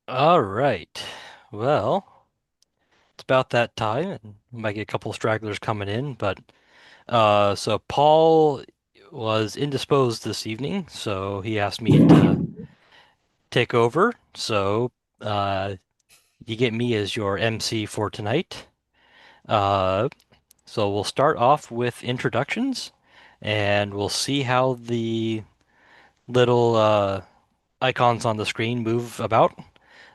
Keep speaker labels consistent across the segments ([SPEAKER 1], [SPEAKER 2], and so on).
[SPEAKER 1] All right. Well, it's about that time, and we might get a couple stragglers coming in, but so Paul was indisposed this evening, so he asked me to take over. So uh, you get me as your MC for tonight. Uh, so we'll start off with introductions, and we'll see how the little icons on the screen move about.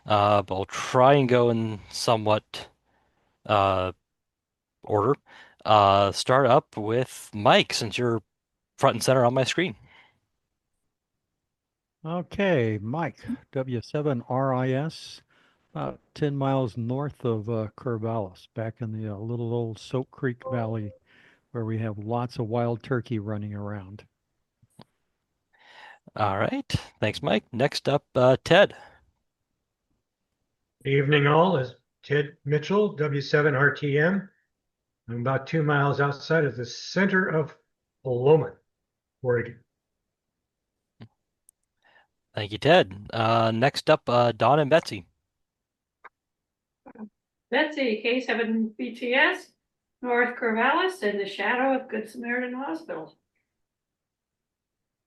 [SPEAKER 1] But I'll try and go in somewhat uh, order. Start up with Mike, since you're front and center on my screen.
[SPEAKER 2] Okay, Mike, W7RIS, about 10 miles north of Corvallis, back in the little old Soap Creek Valley where we have lots of wild turkey running around.
[SPEAKER 1] All right. Thanks, Mike. Next up, Ted.
[SPEAKER 3] Evening all is Ted Mitchell, W7RTM. I'm about 2 miles outside of the center of Loma, Oregon.
[SPEAKER 1] Thank you, Ted. Next up, Don and Betsy.
[SPEAKER 4] Betsy, K7BTS, North Corvallis, in the shadow of Good Samaritan Hospital.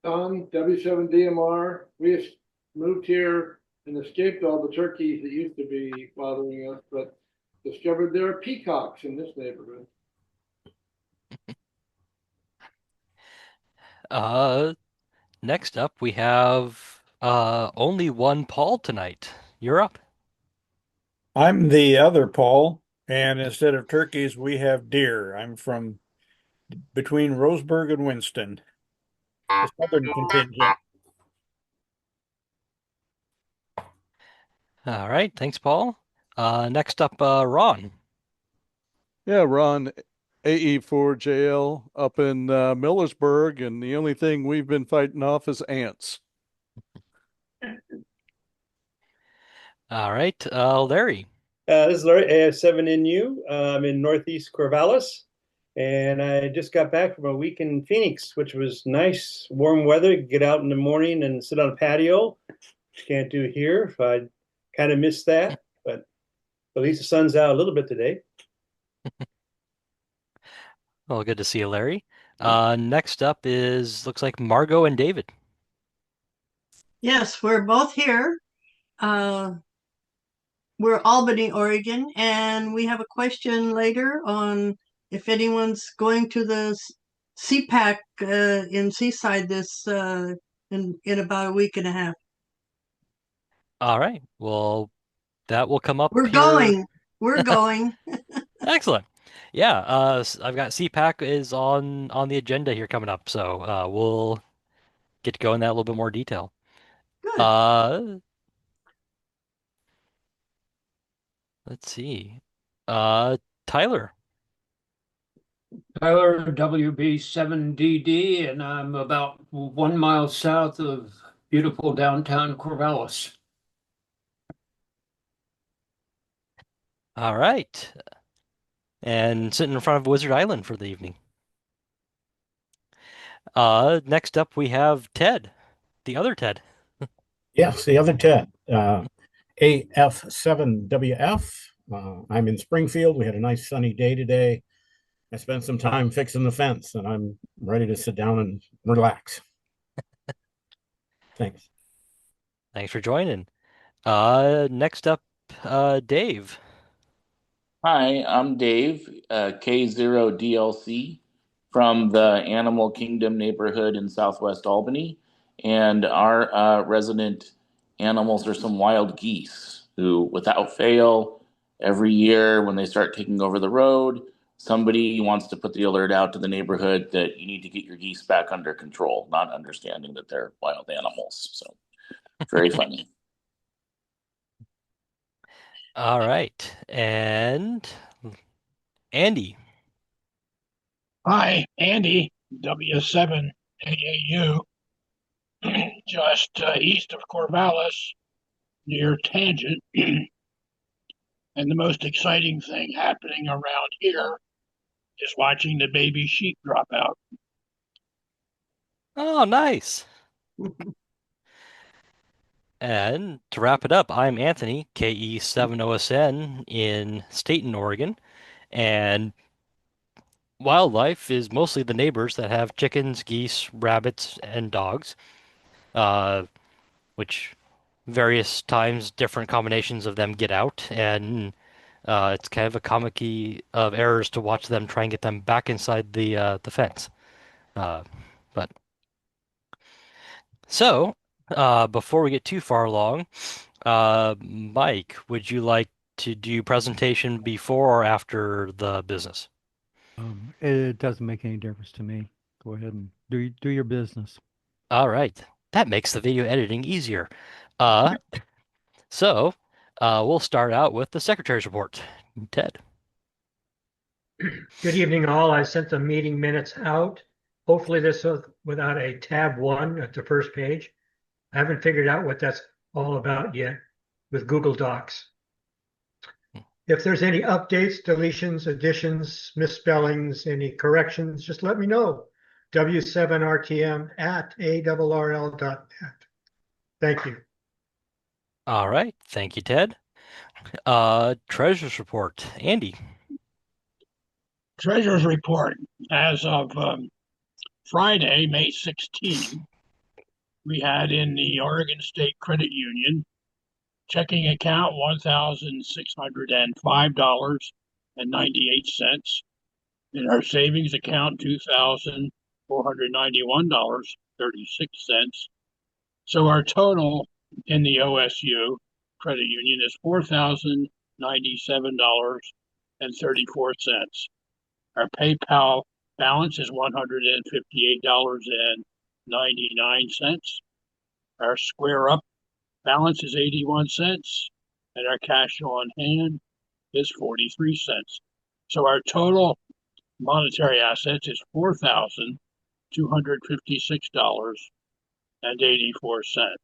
[SPEAKER 5] W7DMR. We moved here and escaped all the turkeys that used to be bothering us, but discovered there are peacocks in this neighborhood.
[SPEAKER 1] Uh, Next up, we have only one Paul tonight. You're up.
[SPEAKER 6] I'm the other Paul, and instead of turkeys, we have deer. I'm from between Roseburg and Winston, the southern contingent.
[SPEAKER 1] All right. Thanks, Paul. Next up, Ron.
[SPEAKER 7] Yeah, Ron, AE4JL up in Millersburg, and the only thing we've been fighting off is ants.
[SPEAKER 1] All right. Larry.
[SPEAKER 8] This is Larry, AF7NU. I'm in Northeast Corvallis, and I just got back from a week in Phoenix, which was nice, warm weather. Get out in the morning and sit on a patio. Can't do here. I kind of missed that, but at least the sun's out a little bit today.
[SPEAKER 1] Well, good to see you, Larry. Next up is looks like Margot and David.
[SPEAKER 9] Yes, we're both here. Uh, we're Albany, Oregon, and we have a question later on if anyone's going to the CPAC in Seaside this in about a week and a half.
[SPEAKER 1] All right. Well, that will come up
[SPEAKER 9] We're
[SPEAKER 1] here.
[SPEAKER 9] going. We're going.
[SPEAKER 1] Excellent. Yeah, I've got CPAC is on the agenda here coming up, so we'll get to go in that a little bit more detail.
[SPEAKER 9] Good.
[SPEAKER 1] Uh, let's see. Tyler.
[SPEAKER 10] Tyler, WB7DD, and I'm about 1 mile south of beautiful downtown Corvallis.
[SPEAKER 1] All right. And sitting in front of Wizard Island for the evening. Next up we have Ted, the other Ted.
[SPEAKER 11] Yes, the other Ted, AF7WF. I'm in Springfield. We had a nice sunny day today. I spent some time fixing the fence and I'm ready to sit down and relax. Thanks.
[SPEAKER 1] Thanks for joining. Next up, Dave.
[SPEAKER 12] Hi, I'm Dave, K0DLC from the Animal Kingdom neighborhood in Southwest Albany. And our resident animals are some wild geese who, without fail, every year when they start taking over the road, somebody wants to put the alert out to the neighborhood that you need to get your geese back under control, not understanding that they're wild animals. So, very funny.
[SPEAKER 1] All right. And Andy.
[SPEAKER 13] Hi, Andy, W7AAU, just east of Corvallis, near Tangent. And the most exciting thing happening around here is watching the baby sheep drop out.
[SPEAKER 1] Oh, nice. And to wrap it up, I'm Anthony, KE7OSN in Staten, Oregon, and wildlife is mostly the neighbors that have chickens, geese, rabbits, and dogs, uh, which various times different combinations of them get out, and it's kind of a comic of errors to watch them try and get them back inside the fence. Uh, but so, before we get too far along, Mike, would you like to do presentation before or after the business?
[SPEAKER 2] It doesn't make any difference to me. Go ahead and do your business.
[SPEAKER 1] All right. That makes the video editing easier. Uh, so, we'll start out with the secretary's report. Ted.
[SPEAKER 3] Good evening, all. I sent the meeting minutes out. Hopefully this was without a tab 1 at the first page. I haven't figured out what that's all about yet with Google Docs. If there's any updates, deletions, additions, misspellings, any corrections, just let me know. W7RTM@ARRL.net. Thank you.
[SPEAKER 1] All right. Thank you, Ted. Treasurer's report. Andy.
[SPEAKER 13] Treasurer's report as of Friday, May 16, we had in the Oregon State Credit Union checking account $1,605.98. In our savings account, $2,491.36. So our total in the OSU credit union is $4,097.34. Our PayPal balance is $158.99. Our Square Up balance is 81 cents, and our cash on hand is 43 cents. So our total monetary assets is $4,256.84.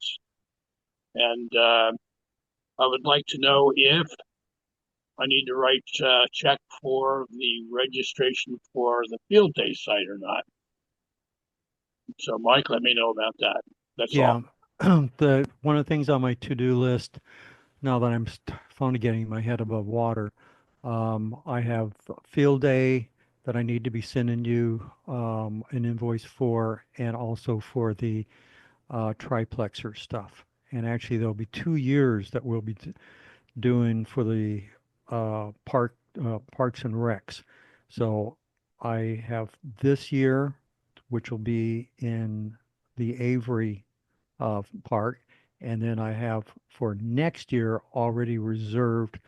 [SPEAKER 13] And I would like to know if I need to write a check for the registration for the field day site or not. So, Mike, let me know about that. That's all.
[SPEAKER 2] The one of the things on my to-do list now that I'm finally getting my head above water, I have field day that I need to be sending you an invoice for, and also for the triplexer stuff. And actually, there'll be 2 years that we'll be doing for the parks and recs. So I have this year, which will be in the Avery park, and then I have for next year already reserved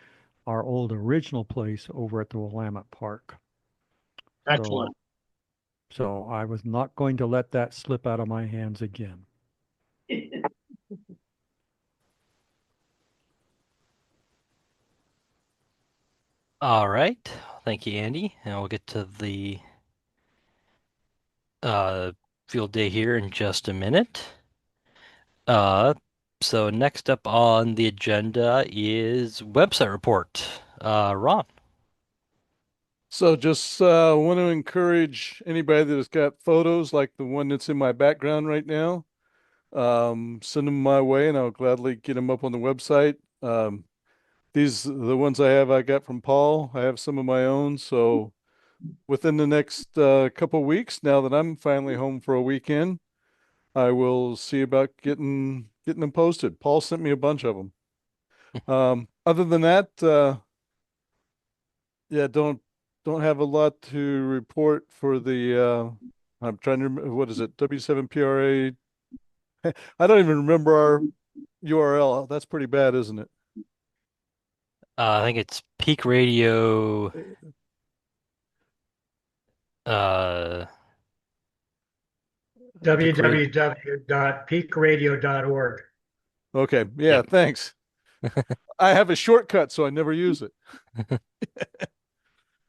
[SPEAKER 2] our old original place over at the Willamette Park.
[SPEAKER 13] Excellent.
[SPEAKER 2] So I was not going to let that slip out of my hands again.
[SPEAKER 1] All right. Thank you, Andy. And we'll get to the field day here in just a minute. So next up on the agenda is website report. Ron.
[SPEAKER 7] So just want to encourage anybody that has got photos like the one that's in my background right now, send them my way and I'll gladly get them up on the website. These are the ones I got from Paul. I have some of my own. So within the next couple of weeks, now that I'm finally home for a weekend, I will see about getting them posted. Paul sent me a bunch of them. Other than that, yeah, don't have a lot to report for the I'm trying to remember, what is it? W7PRA. I don't even remember our URL. That's pretty bad, isn't it?
[SPEAKER 1] I think it's Peak Radio.
[SPEAKER 3] www.peakradio.org.
[SPEAKER 7] Okay. Yeah, thanks. I have a shortcut, so I never use it.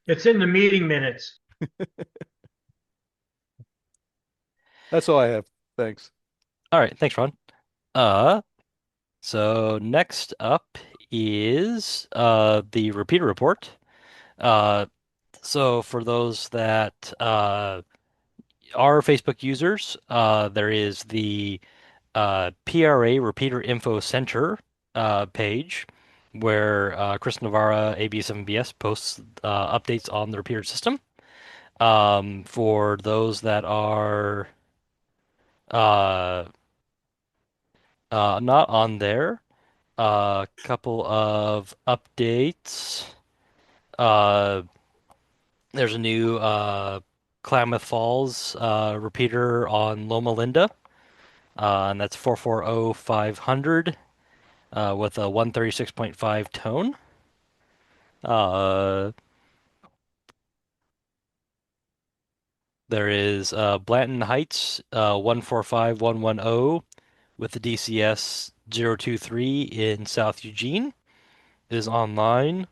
[SPEAKER 3] It's in the meeting minutes.
[SPEAKER 7] That's all I have. Thanks.
[SPEAKER 1] All right. Thanks, Ron. So next up is the repeater report. So for those that are Facebook users, there is the PRA Repeater Info Center page where Chris Navarra, AB7BS, posts updates on the repeater system. For those that are uh, not on there, a couple of updates. Uh, there's a new Klamath Falls repeater on Loma Linda, and that's 440500 with a 136.5 tone. Uh, there is Blanton Heights 145110 with the DCS 023 in South Eugene is online.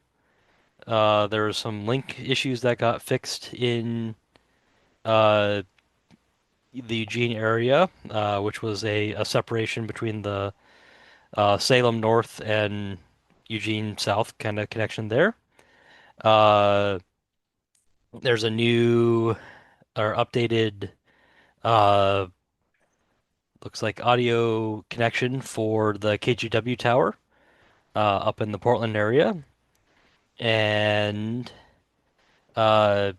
[SPEAKER 1] There were some link issues that got fixed in uh, the Eugene area, which was a separation between the Salem North and Eugene South kind of connection there. Uh, there's a new or updated uh, looks like audio connection for the KGW tower up in the Portland area. And uh,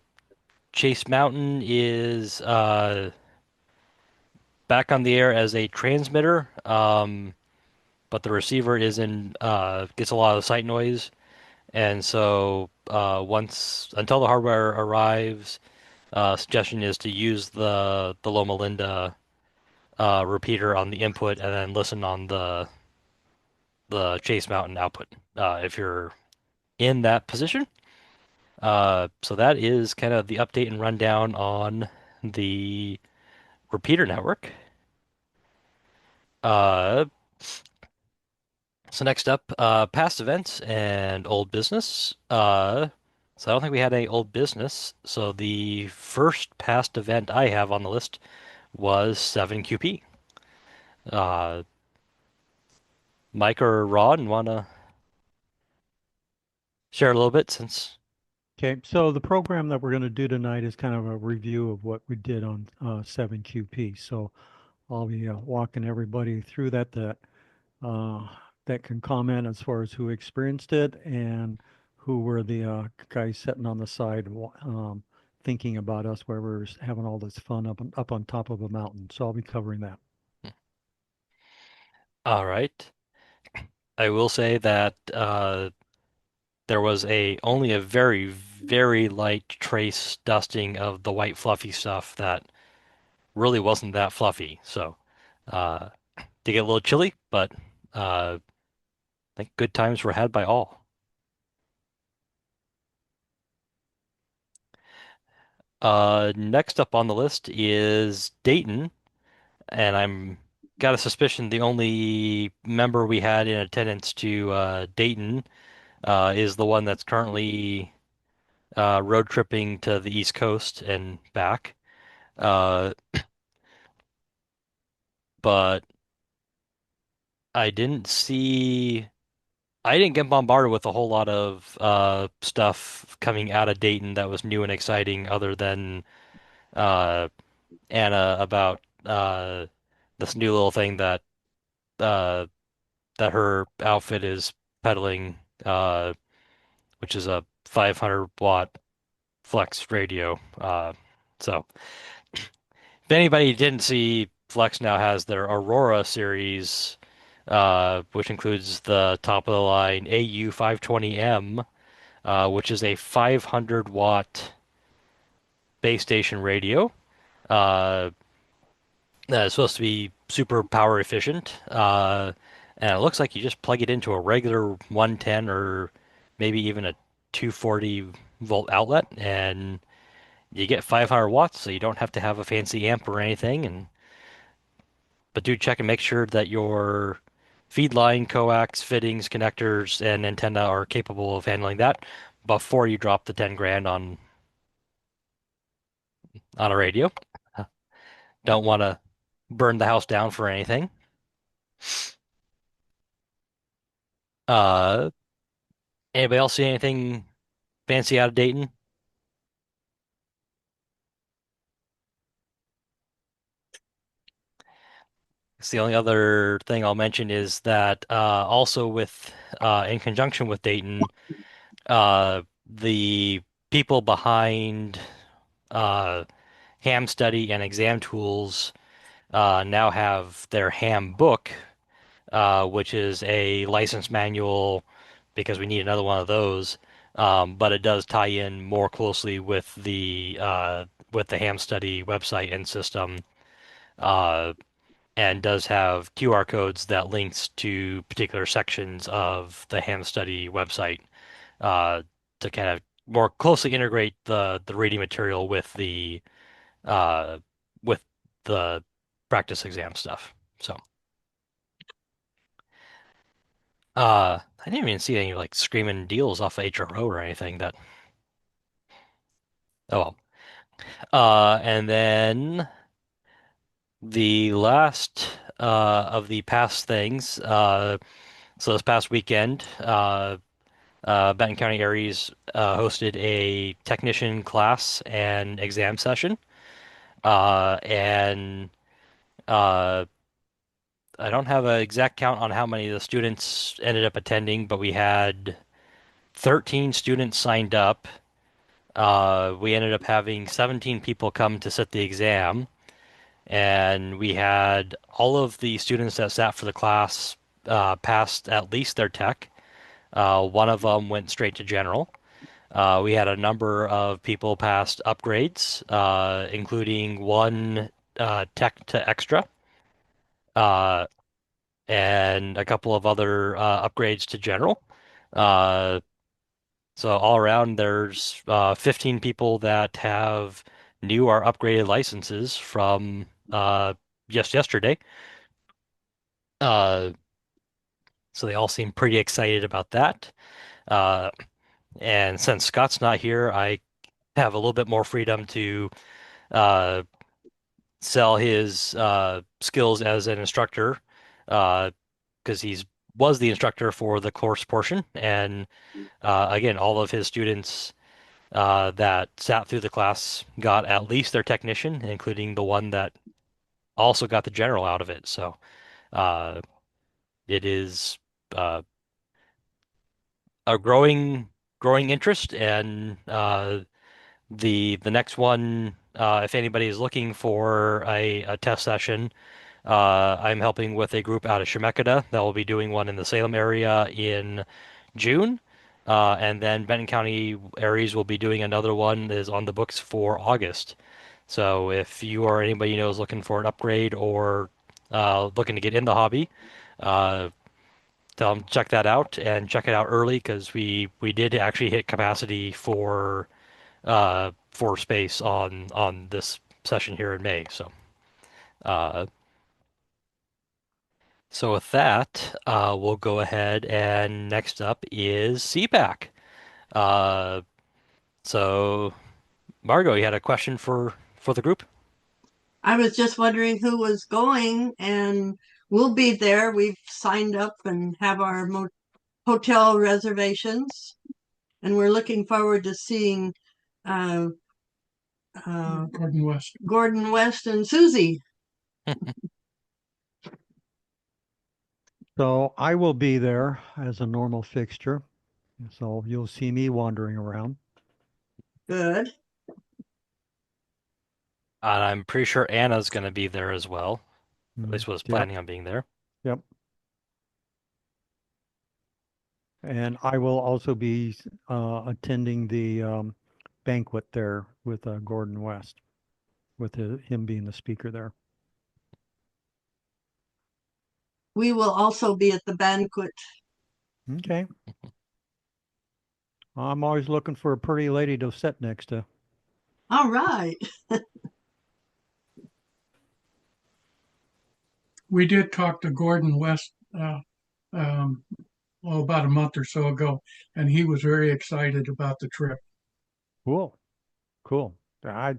[SPEAKER 1] Chase Mountain is back on the air as a transmitter, but the receiver is in gets a lot of site noise, and so once until the hardware arrives, suggestion is to use the Loma Linda repeater on the input and then listen on the Chase Mountain output if you're in that position. So that is kind of the update and rundown on the repeater network. Uh, so next up, past events and old business. So I don't think we had any old business. So the first past event I have on the list was 7QP. Uh, Mike or Ron want to share a little bit since.
[SPEAKER 2] Okay, so the program that we're going to do tonight is kind of a review of what we did on 7QP. So I'll be walking everybody through uh, that can comment as far as who experienced it and who were the guys sitting on the side thinking about us where we're having all this fun up on top of a mountain. So I'll be covering that.
[SPEAKER 1] All right. I will say that there was only a very, very light trace dusting of the white fluffy stuff that really wasn't that fluffy. So did get a little chilly, but I think good times were had by all. Next up on the list is Dayton, and I'm got a suspicion the only member we had in attendance to Dayton is the one that's currently road tripping to the East Coast and back. Uh, but I didn't see, I didn't get bombarded with a whole lot of stuff coming out of Dayton that was new and exciting, other than uh, Anna about this new little thing uh, that her outfit is peddling, which is a 500-watt flex radio. So if anybody didn't see, Flex now has their Aurora series, which includes the top of the line AU520M, which is a 500-watt base station radio. That is supposed to be super power efficient. And it looks like you just plug it into a regular 110 or maybe even a 240 volt outlet, and you get 500 watts, so you don't have to have a fancy amp or anything. But do check and make sure that your feed line, coax, fittings, connectors, and antenna are capable of handling that before you drop the 10 grand on a radio. Don't want to burn the house down for anything. Uh, Anybody else see anything fancy out of Dayton? the only other thing I'll mention is that also with in conjunction with Dayton, the people behind Ham Study and Exam Tools now have their Ham book, which is a license manual because we need another one of those. But it does tie in more closely with the Ham Study website and system, uh, and does have QR codes that links to particular sections of the Ham Study website uh, to kind of more closely integrate the reading material uh, with the practice exam stuff. So. I didn't even see any like screaming deals off of HRO or anything that. Oh well. And then the last of the past things. So this past weekend, Benton County Aries hosted a technician class and exam session. And I don't have an exact count on how many of the students ended up attending, but we had 13 students signed up. We ended up having 17 people come to sit the exam, and we had all of the students that sat for the class passed at least their tech. One of them went straight to general. We had a number of people passed upgrades, including one tech to extra, uh, and a couple of other upgrades to general. Uh, So all around, there's 15 people that have new or upgraded licenses from just yesterday. Uh, so they all seem pretty excited about that. Uh, and since Scott's not here, I have a little bit more freedom to uh, sell his skills as an instructor because he's was the instructor for the course portion. And again, all of his students that sat through the class got at least their technician, including the one that also got the general out of it. So uh, it is a growing interest, and the next one, if anybody is looking for a test session, I'm helping with a group out of Chemeketa that will be doing one in the Salem area in June. And then Benton County Aries will be doing another one that is on the books for August. So if you or anybody you know is looking for an upgrade or looking to get in the hobby, uh, tell them check that out and check it out early because we did actually hit capacity for space on this session here in May. Uh, so with that, we'll go ahead and next up is CPAC. Uh, so Margot, you had a question for the group?
[SPEAKER 9] I was just wondering who was going, and we'll be there. We've signed up and have our hotel reservations, and we're looking forward to seeing uh, Gordon West and Susie.
[SPEAKER 2] So I will be there as a normal fixture. So you'll see me wandering around.
[SPEAKER 9] Good.
[SPEAKER 1] And I'm pretty sure Anna's going to be there as well. At least was
[SPEAKER 2] Yep.
[SPEAKER 1] planning on being there.
[SPEAKER 2] Yep. And I will also be attending the banquet there with Gordon West, with him being the speaker there.
[SPEAKER 9] We will also be at the banquet.
[SPEAKER 2] Okay. I'm always looking for a pretty lady to sit next to.
[SPEAKER 9] All right.
[SPEAKER 14] We did talk to Gordon West about a month or so ago, and he was very excited about the trip.
[SPEAKER 2] Cool. Cool. I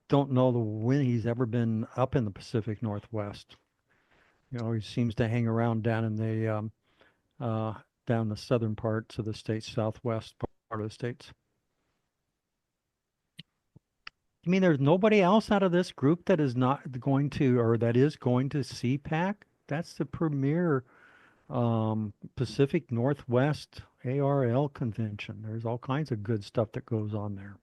[SPEAKER 2] don't know when he's ever been up in the Pacific Northwest. You know, he seems to hang around down in the down the southern parts of the states, southwest part of the states. You mean there's nobody else out of this group that is not going to, or that is going to CPAC? That's the premier Pacific Northwest ARL convention. There's all kinds of good stuff that goes on there.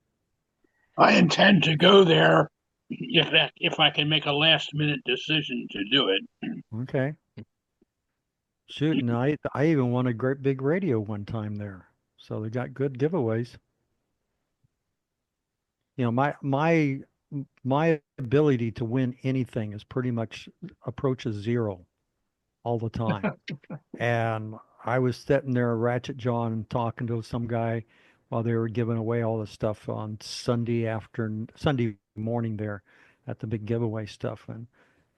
[SPEAKER 13] I intend to go there if I can make a last minute decision to do it.
[SPEAKER 2] Okay. Shoot, and I even won a great big radio one time there. So they got good giveaways. You know, my ability to win anything is pretty much approaches zero all the time. And I was sitting there ratchet jawing talking to some guy while they were giving away all the stuff on Sunday morning there at the big giveaway stuff.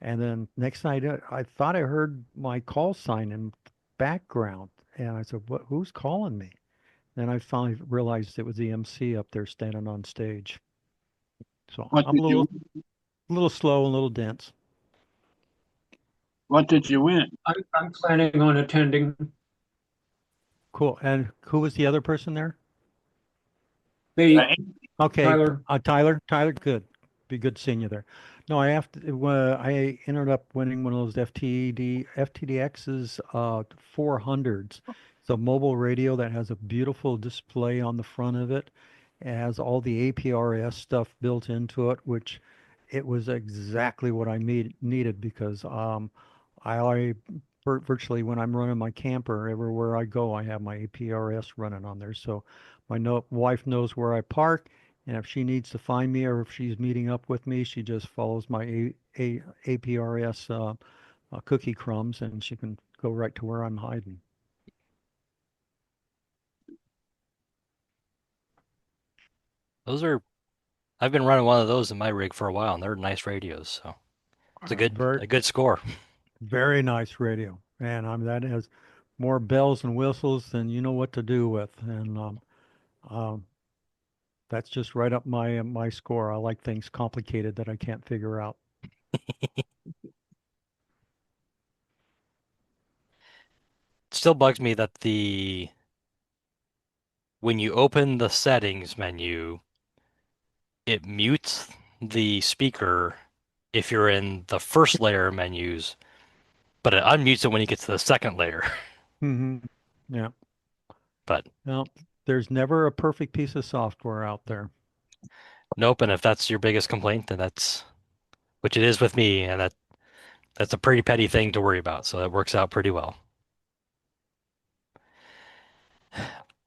[SPEAKER 2] And then next night I thought I heard my call sign in the background. And I said, who's calling me? Then I finally realized it was the MC up there standing on stage. So
[SPEAKER 13] What
[SPEAKER 2] I'm
[SPEAKER 13] did you
[SPEAKER 2] a little slow, and a little dense.
[SPEAKER 13] What did you win?
[SPEAKER 10] I'm planning on attending.
[SPEAKER 2] Cool. And who was the other person there?
[SPEAKER 10] Me,
[SPEAKER 2] Okay,
[SPEAKER 10] Tyler.
[SPEAKER 2] Tyler, good. Be good seeing you there. No, I ended up winning one of those FTDX's 400s. It's a mobile radio that has a beautiful display on the front of it. It has all the APRS stuff built into it, which it was exactly what I needed because virtually when I'm running my camper, everywhere I go, I have my APRS running on there. So my wife knows where I park, and if she needs to find me or if she's meeting up with me, she just follows my APRS cookie crumbs, and she can go right to where I'm hiding.
[SPEAKER 1] I've been running one of those in my rig for a while, and they're nice radios, so it's a good score.
[SPEAKER 2] Very nice radio. Man, that has more bells and whistles than you know what to do with. And that's just right up my score. I like things complicated that I can't figure out.
[SPEAKER 1] It still bugs me that when you open the settings menu, it mutes the speaker if you're in the first layer menus, but it unmutes it when you get to the second layer.
[SPEAKER 2] Mm-hmm. Yeah.
[SPEAKER 1] But
[SPEAKER 2] well, there's never a perfect piece of software out there.
[SPEAKER 1] Nope, and if that's your biggest complaint, then which it is with me, and that's a pretty petty thing to worry about, so that works out pretty well.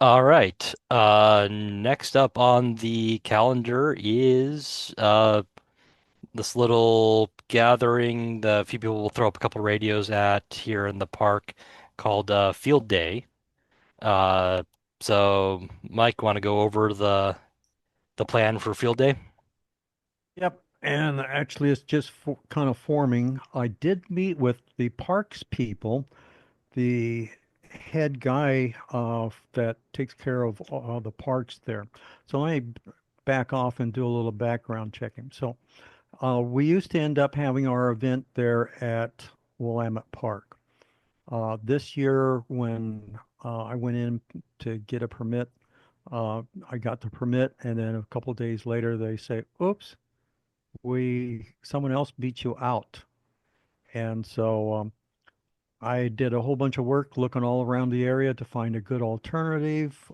[SPEAKER 1] All right. Next up on the calendar is this little gathering the few people will throw up a couple radios at here in the park called Field Day. So Mike, want to go over the plan for Field Day?
[SPEAKER 2] Yep. And actually, it's just kind of forming. I did meet with the parks people, the head guy that takes care of the parks there. So let me back off and do a little background checking. So we used to end up having our event there at Willamette Park. This year, when I went in to get a permit, I got the permit, and then a couple of days later, they say, "Oops, someone else beat you out." And so I did a whole bunch of work looking all around the area to find a good alternative,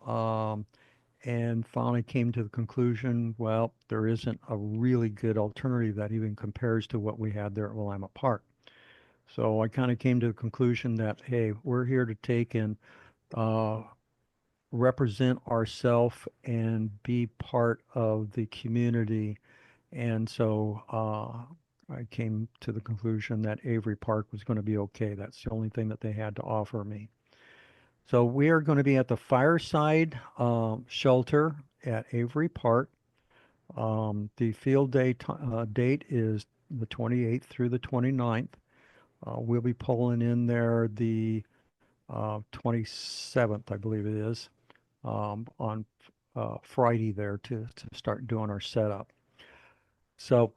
[SPEAKER 2] and finally came to the conclusion, well, there isn't a really good alternative that even compares to what we had there at Willamette Park. So I kind of came to the conclusion that, hey, we're here to take and represent ourselves and be part of the community. And so I came to the conclusion that Avery Park was going to be okay. That's the only thing that they had to offer me. So we are going to be at the Fireside Shelter at Avery Park. The field day date is the 28th through the 29th. We'll be pulling in there the 27th, I believe it is, on Friday there to start doing our setup. So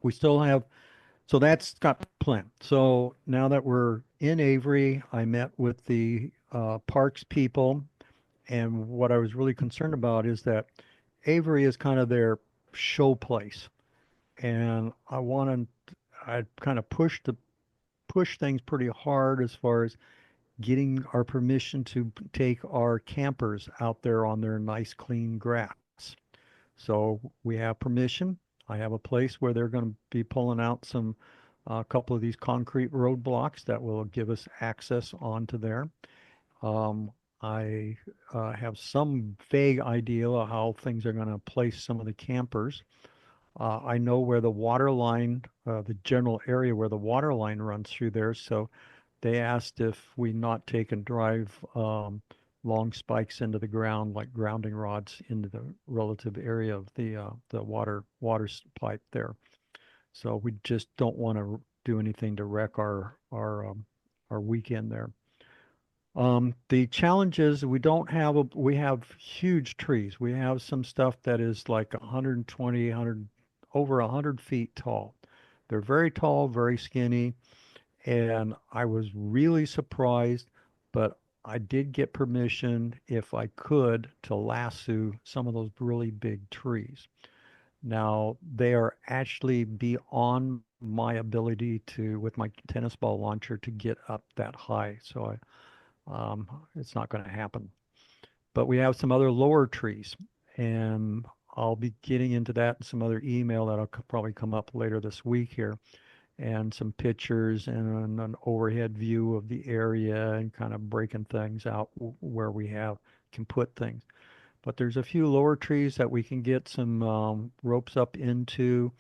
[SPEAKER 2] we still have, so that's got planned. So now that we're in Avery, I met with the parks people, and what I was really concerned about is that Avery is kind of their show place, and I kind of push things pretty hard as far as getting our permission to take our campers out there on their nice clean grass. So we have permission. I have a place where they're going to be pulling out a couple of these concrete roadblocks that will give us access onto there. I have some vague idea of how things are going to place some of the campers. I know where the water line, the general area where the water line runs through there. So they asked if we not take and drive long spikes into the ground, like grounding rods, into the relative area of the water pipe there. So we just don't want to do anything to wreck our weekend there. The challenge is we have huge trees. We have some stuff that is like 120, 100, over 100 feet tall. They're very tall, very skinny, and I was really surprised, but I did get permission, if I could, to lasso some of those really big trees. Now, they are actually beyond my ability to, with my tennis ball launcher, to get up that high. So it's not going to happen. But we have some other lower trees, and I'll be getting into that in some other email that'll probably come up later this week here, and some pictures and an overhead view of the area and kind of breaking things out where we can put things. But there's a few lower trees that we can get some ropes up into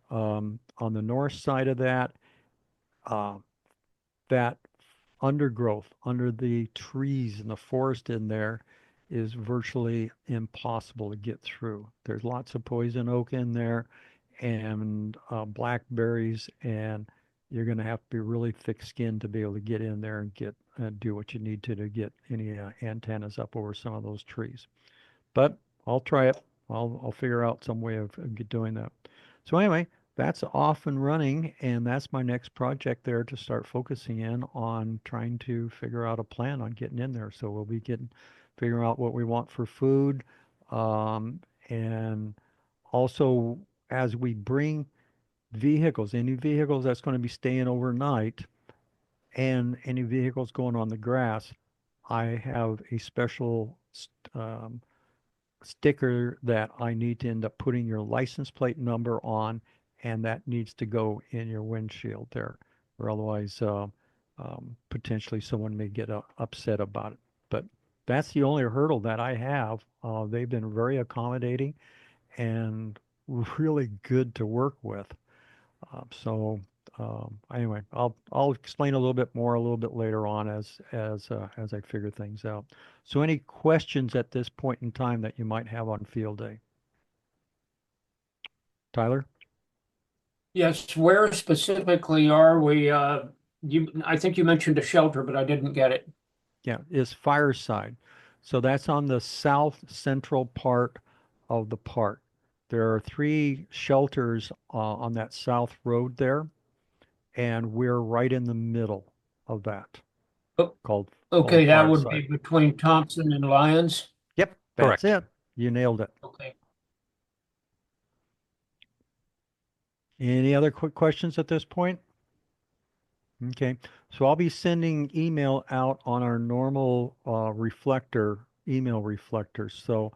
[SPEAKER 2] on the north side of that. Uh, that undergrowth under the trees and the forest in there is virtually impossible to get through. There's lots of poison oak in there and blackberries, and you're going to have to be really thick-skinned to be able to get in there and do what you need to get any antennas up over some of those trees. But I'll try it. I'll figure out some way of doing that. So anyway, that's off and running, and that's my next project there to start focusing in on trying to figure out a plan on getting in there. So we'll be figuring out what we want for food, and also as we bring any vehicles that's going to be staying overnight, and any vehicles going on the grass, I have a special sticker that I need to end up putting your license plate number on, and that needs to go in your windshield there, or otherwise potentially someone may get upset about it. But that's the only hurdle that I have. They've been very accommodating and really good to work with. Anyway, I'll explain a little bit more a little bit later on as I figure things out. So any questions at this point in time that you might have on field day? Tyler?
[SPEAKER 10] Yes, where specifically are we? I think you mentioned a shelter, but I didn't get it.
[SPEAKER 2] Yeah, is Fireside. So that's on the south central part of the park. There are 3 shelters on that south road there, and we're right in the middle of that.
[SPEAKER 10] Oh,
[SPEAKER 2] called
[SPEAKER 10] okay, that would
[SPEAKER 2] Fireside.
[SPEAKER 10] be between Thompson and Lyons.
[SPEAKER 2] Yep, that's
[SPEAKER 1] Correct.
[SPEAKER 2] it. You nailed it.
[SPEAKER 10] Okay.
[SPEAKER 2] Any other quick questions at this point? Okay, so I'll be sending email out on our normal email reflector. So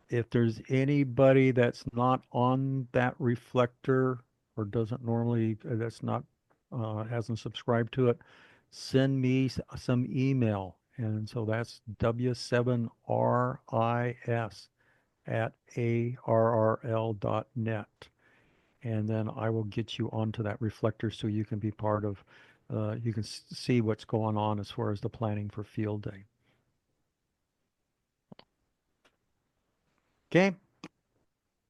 [SPEAKER 2] if there's anybody that's not on that reflector or doesn't normally, hasn't subscribed to it, send me some email. And so that's w7ris@arrl.net. And then I will get you onto that reflector so you can be part of, you can see what's going on as far as the planning for field day. Okay,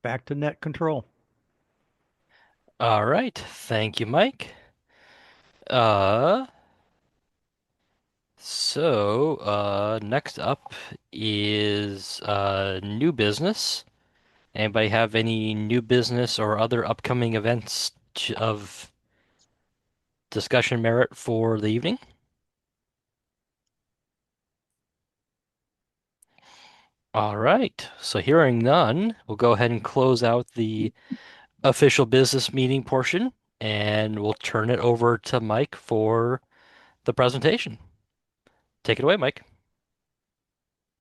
[SPEAKER 2] back to net control.
[SPEAKER 1] All right. Thank you, Mike. Next up is new business. Anybody have any new business or other upcoming events of discussion merit for the evening? All right. So hearing none, we'll go ahead and close out the official business meeting portion, and we'll turn it over to Mike for the presentation. Take it away, Mike.